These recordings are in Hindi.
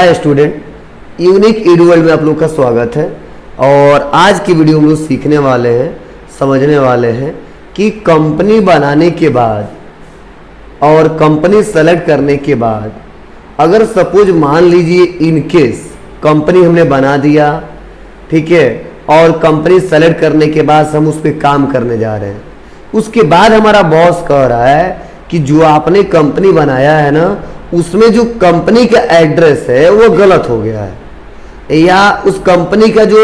Hi student, unique edu world में आप लोग का स्वागत है। और आज की वीडियो हम लोग सीखने वाले हैं, समझने वाले हैं कि कंपनी बनाने के बाद और कंपनी सेलेक्ट करने के बाद अगर सपोज मान लीजिए इन केस कंपनी हमने बना दिया, ठीक है, और कंपनी सेलेक्ट करने के बाद हम उस पर काम करने जा रहे हैं, उसके बाद हमारा बॉस कह रहा है कि जो आपने कंपनी बनाया है ना, उसमें जो कंपनी का एड्रेस है वो गलत हो गया है, या उस कंपनी का जो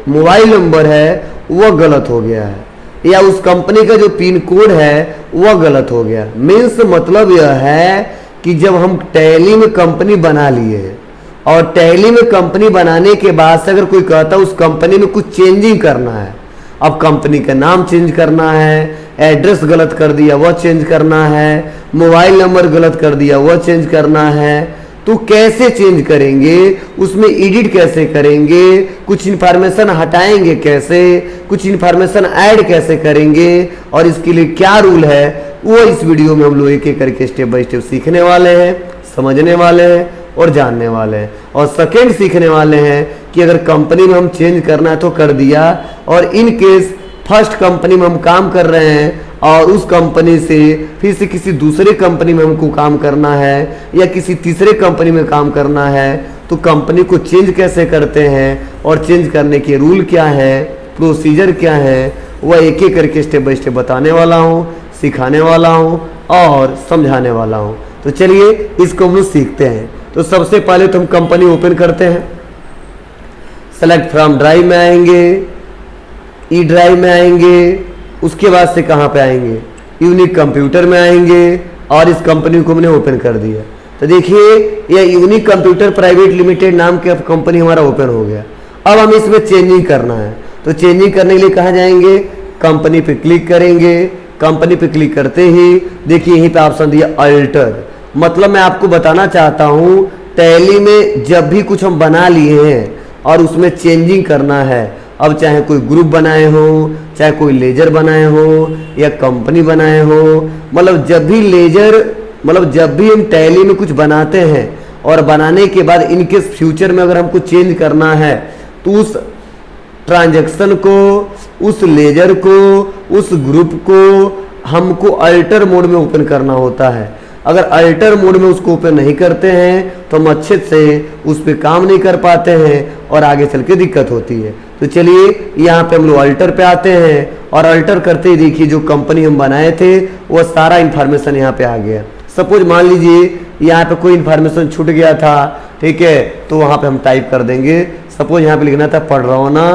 मोबाइल नंबर है वो गलत हो गया है, या उस कंपनी का जो पिन कोड है वो गलत हो गया। मीन्स मतलब यह है कि जब हम टैली में कंपनी बना लिए और टैली में कंपनी बनाने के बाद से अगर कोई कहता है उस कंपनी में कुछ चेंजिंग करना है, अब कंपनी का नाम चेंज करना है, एड्रेस गलत कर दिया वह चेंज करना है, मोबाइल नंबर गलत कर दिया वह चेंज करना है, तो कैसे चेंज करेंगे, उसमें एडिट कैसे करेंगे, कुछ इन्फॉर्मेशन हटाएंगे कैसे, कुछ इन्फॉर्मेशन ऐड कैसे करेंगे और इसके लिए क्या रूल है, वो इस वीडियो में हम लोग एक एक करके स्टेप बाय स्टेप सीखने वाले हैं, समझने वाले हैं और जानने वाले हैं। और सेकेंड सीखने वाले हैं कि अगर कंपनी में हम चेंज करना है तो कर दिया, और इन केस फर्स्ट कंपनी में हम काम कर रहे हैं और उस कंपनी से फिर से किसी दूसरे कंपनी में हमको काम करना है या किसी तीसरे कंपनी में काम करना है, तो कंपनी को चेंज कैसे करते हैं और चेंज करने के रूल क्या है, प्रोसीजर क्या है, वह एक एक करके स्टेप बाय स्टेप बताने वाला हूँ, सिखाने वाला हूँ और समझाने वाला हूँ। तो चलिए इसको हम लोग सीखते हैं। तो सबसे पहले तो हम कंपनी ओपन करते हैं, सेलेक्ट फ्रॉम ड्राइव में आएंगे, ई ड्राइव में आएंगे, उसके बाद से कहाँ पे आएंगे, यूनिक कंप्यूटर में आएंगे और इस कंपनी को हमने ओपन कर दिया। तो देखिए यह यूनिक कंप्यूटर प्राइवेट लिमिटेड नाम की कंपनी हमारा ओपन हो गया। अब हम इसमें चेंजिंग करना है, तो चेंजिंग करने के लिए कहाँ जाएंगे, कंपनी पे क्लिक करेंगे। कंपनी पे क्लिक करते ही देखिए यहीं पे ऑप्शन दिया अल्टर। मतलब मैं आपको बताना चाहता हूँ टैली में जब भी कुछ हम बना लिए हैं और उसमें चेंजिंग करना है, अब चाहे कोई ग्रुप बनाए हो, चाहे कोई लेजर बनाए हो या कंपनी बनाए हो, मतलब जब भी हम टैली में कुछ बनाते हैं और बनाने के बाद इनकेस फ्यूचर में अगर हमको चेंज करना है तो उस ट्रांजैक्शन को, उस लेजर को, उस ग्रुप को हमको अल्टर मोड में ओपन करना होता है। अगर अल्टर मोड में उसको ओपन नहीं करते हैं तो हम अच्छे से उस पर काम नहीं कर पाते हैं और आगे चल के दिक्कत होती है। तो चलिए यहाँ पे हम लोग अल्टर पे आते हैं और अल्टर करते ही देखिए जो कंपनी हम बनाए थे वो सारा इन्फॉर्मेशन यहाँ पे आ गया। सपोज मान लीजिए यहाँ पे कोई इन्फॉर्मेशन छूट गया था, ठीक है, तो वहाँ पे हम टाइप कर देंगे। सपोज यहाँ पे लिखना था पडरौना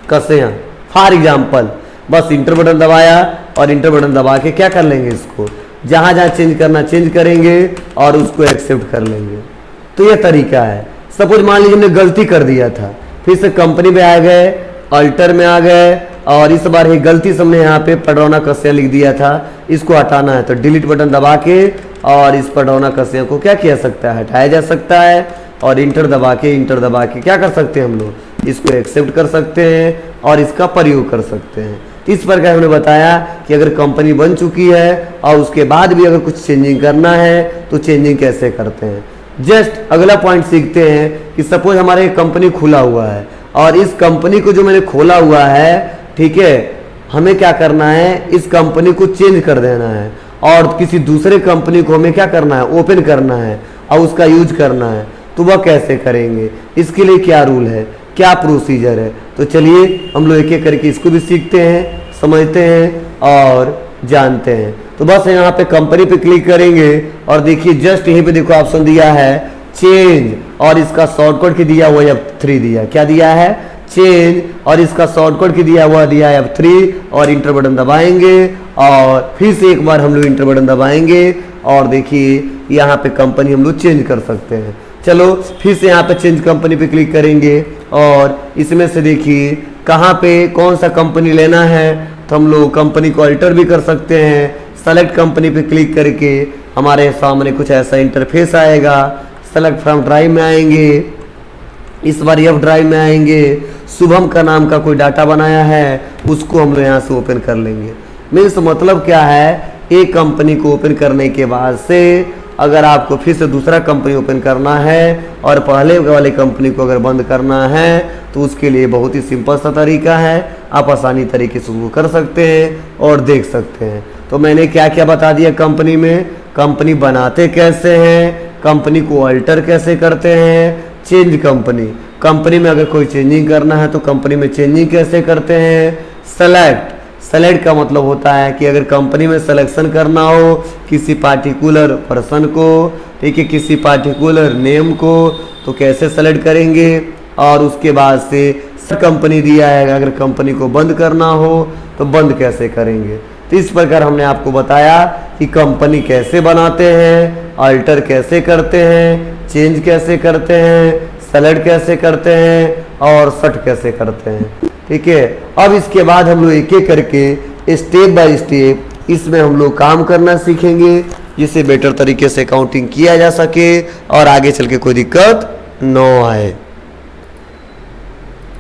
कस्या फॉर एग्जाम्पल, बस इंटर बटन दबाया और इंटर बटन दबा के क्या कर लेंगे, इसको जहाँ जहाँ चेंज करना चेंज करेंगे और उसको एक्सेप्ट कर लेंगे। तो यह तरीका है। सपोज मान लीजिए हमने गलती कर दिया था, फिर से कंपनी पे आ गए, अल्टर में आ गए और इस बार ही गलती से हमने यहाँ पे पडरौना कस्या लिख दिया था, इसको हटाना है तो डिलीट बटन दबा के और इस पडरौना कस्या को क्या किया सकता है, हटाया जा सकता है और इंटर दबा के क्या कर सकते हैं हम लोग, इसको एक्सेप्ट कर सकते हैं और इसका प्रयोग कर सकते हैं। इस प्रकार हमने बताया कि अगर कंपनी बन चुकी है और उसके बाद भी अगर कुछ चेंजिंग करना है तो चेंजिंग कैसे करते हैं। जस्ट अगला पॉइंट सीखते हैं कि सपोज हमारा एक कंपनी खुला हुआ है और इस कंपनी को जो मैंने खोला हुआ है, ठीक है, हमें क्या करना है, इस कंपनी को चेंज कर देना है और किसी दूसरे कंपनी को हमें क्या करना है, ओपन करना है और उसका यूज करना है। तो वह कैसे करेंगे, इसके लिए क्या रूल है, क्या प्रोसीजर है। तो चलिए हम लोग एक एक करके इसको भी सीखते हैं, समझते हैं और जानते हैं। तो बस यहाँ पे कंपनी पे क्लिक करेंगे और देखिए जस्ट यहीं पे देखो ऑप्शन दिया है चेंज और इसका शॉर्टकट की दिया हुआ F3 दिया, क्या दिया है, चेंज, और इसका शॉर्टकट की दिया हुआ दिया है F3 और इंटर बटन दबाएंगे और फिर से एक बार हम लोग इंटर बटन दबाएंगे और देखिए यहाँ पे कंपनी हम लोग चेंज कर सकते हैं। चलो फिर से यहाँ पे चेंज कंपनी पे क्लिक करेंगे और इसमें से देखिए कहाँ पे कौन सा कंपनी लेना है, तो हम लोग कंपनी को अल्टर भी कर सकते हैं। सेलेक्ट कंपनी पे क्लिक करके हमारे सामने कुछ ऐसा इंटरफेस आएगा। सेलेक्ट फ्रॉम ड्राइव में आएंगे, इस बार एफ ड्राइव में आएंगे, शुभम का नाम का कोई डाटा बनाया है उसको हम लोग यहाँ से ओपन कर लेंगे। मीन्स मतलब क्या है, एक कंपनी को ओपन करने के बाद से अगर आपको फिर से दूसरा कंपनी ओपन करना है और पहले वाले कंपनी को अगर बंद करना है तो उसके लिए बहुत ही सिंपल सा तरीका है, आप आसानी तरीके से उसको कर सकते हैं और देख सकते हैं। तो मैंने क्या क्या बता दिया कंपनी में, कंपनी बनाते कैसे हैं, कंपनी को अल्टर कैसे करते हैं, चेंज कंपनी, कंपनी में अगर कोई चेंजिंग करना है तो कंपनी में चेंजिंग कैसे करते हैं, सेलेक्ट, सेलेक्ट का मतलब होता है कि अगर कंपनी में सिलेक्शन करना हो किसी पार्टिकुलर पर्सन को, ठीक है, किसी पार्टिकुलर नेम को, तो कैसे सेलेक्ट करेंगे, और उसके बाद से कंपनी दिया है अगर कंपनी को बंद करना हो तो बंद कैसे करेंगे। तो इस प्रकार हमने आपको बताया कि कंपनी कैसे बनाते हैं, अल्टर कैसे करते हैं, चेंज कैसे करते हैं, सेलेक्ट कैसे करते हैं और शट कैसे करते हैं। ठीक है, अब इसके बाद हम लोग एक एक करके स्टेप बाय स्टेप इसमें हम लोग काम करना सीखेंगे जिससे बेटर तरीके से अकाउंटिंग किया जा सके और आगे चल के कोई दिक्कत न आए।